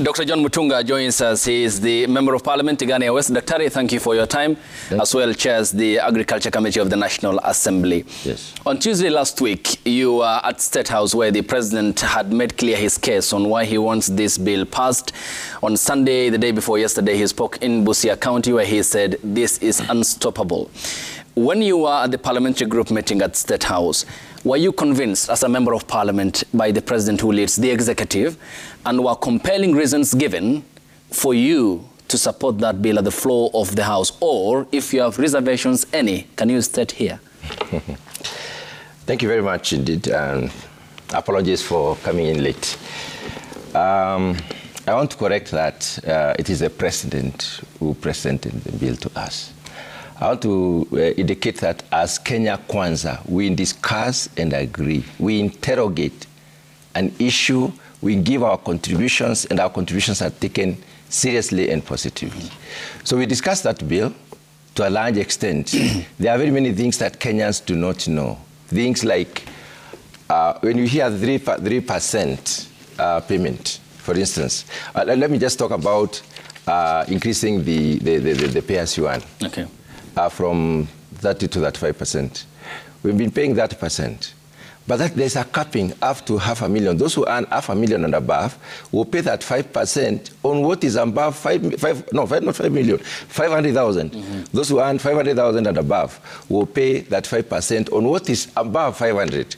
Dr. John Mutunga joins us. He is the Member of Parliament, Tigania West. Dr. Thank you for your time, as well chairs the Agriculture Committee of the National Assembly. Yes. On Tuesday last week, you were at State House where the President had made clear his case on why he wants this bill passed. On Sunday, the day before yesterday, he spoke in Busia County where he said this is unstoppable. When you were at the parliamentary group meeting at State House, were you convinced as a member of parliament by the president who leads the executive, and were compelling reasons given for you to support that bill at the floor of the House? Or if you have reservations any, can you state here? Thank you very much indeed, and apologies for coming in late. I want to correct that it is the president who presented the bill to us. I want to indicate that as Kenya Kwanza, we discuss and agree. We interrogate an issue, we give our contributions, and our contributions are taken seriously and positively. So we discussed that bill to a large extent. There are very many things that Kenyans do not know. Things like when you hear 3% payment, for instance. Let me just talk about increasing the pay-as-you-earn. Okay. From 30 to 35%. We've been paying that percent. But there's a capping up to $500,000. Those who earn $500,000 and above will pay that 5% on what is above 500,000. Those who earn 500,000 and above will pay that 5% on what is above 500.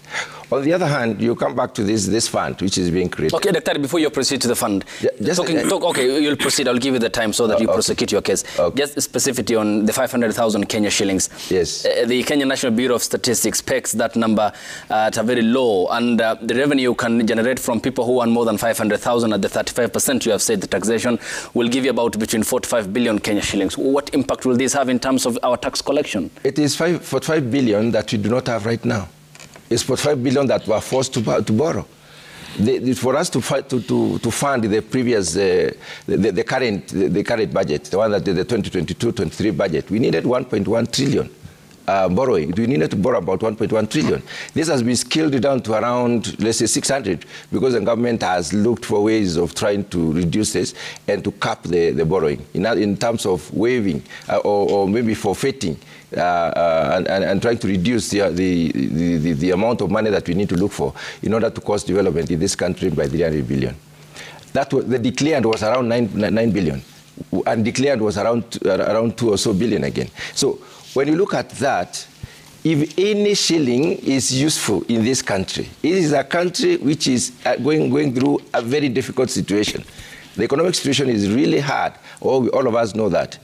On the other hand, you come back to this fund, which is being created. Okay, Dr. Before you proceed to the fund, okay, you'll proceed. I'll give you the time so that you prosecute your case. Okay. Just specifically on the 500,000 Kenya shillings. Yes. The Kenya National Bureau of Statistics pegs that number at a very low, and the revenue you can generate from people who earn more than 500,000 at the 35%, you have said the taxation will give you about between 4 to 5 billion Kenya shillings. What impact will this have in terms of our tax collection? It is 45 billion that we do not have right now. It's 45 billion that we're forced to borrow. For us to fund the previous, the current budget, the one that the 2022-23 budget, we needed 1.1 trillion borrowing. We needed to borrow about 1.1 trillion. This has been scaled down to around, let's say, 600, because the government has looked for ways of trying to reduce this and to cap the borrowing in terms of waiving or maybe forfeiting. And trying to reduce the amount of money that we need to look for in order to cost development in this country by 300 billion. The declared was around 9 billion, and declared was around 2 or so billion again. So when you look at that, if any shilling is useful in this country, it is a country which is going through a very difficult situation. The economic situation is really hard. All of us know that.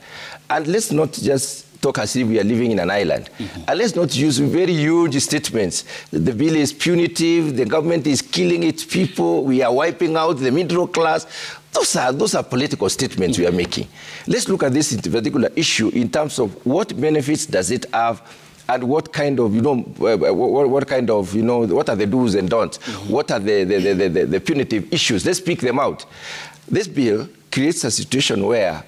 And let's not just talk as if we are living in an island. And let's not use very huge statements. The bill is punitive, the government is killing its people, we are wiping out the middle class. Those are political statements we are making. Let's look at this particular issue in terms of what benefits does it have, and what kind of, what are the do's and don'ts? What are the punitive issues? Let's pick them out. This bill creates a situation where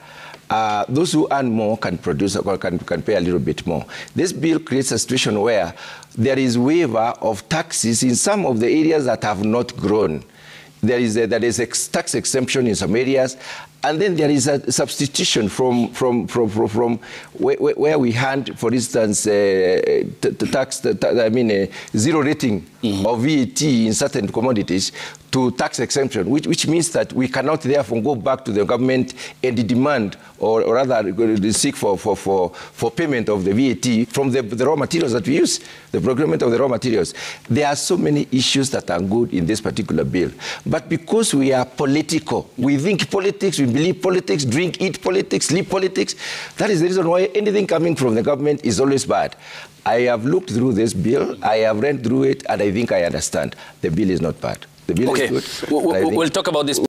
those who earn more can produce or can pay a little bit more. This bill creates a situation where there is waiver of taxes in some of the areas that have not grown. There is a tax exemption in some areas, and then there is a substitution from where we hand, for instance, zero rating of VAT in certain commodities to tax exemption, which means that we cannot therefore go back to the government and demand, or rather seek for payment of the VAT from the raw materials that we use, the procurement of the raw materials. There are so many issues that are good in this particular bill. But because we are political, we think politics, we believe politics, drink, eat politics, sleep politics, that is the reason why anything coming from the government is always bad. I have looked through this bill, I have read through it, and I think I understand. The bill is not bad. The bill is good. We'll talk about this.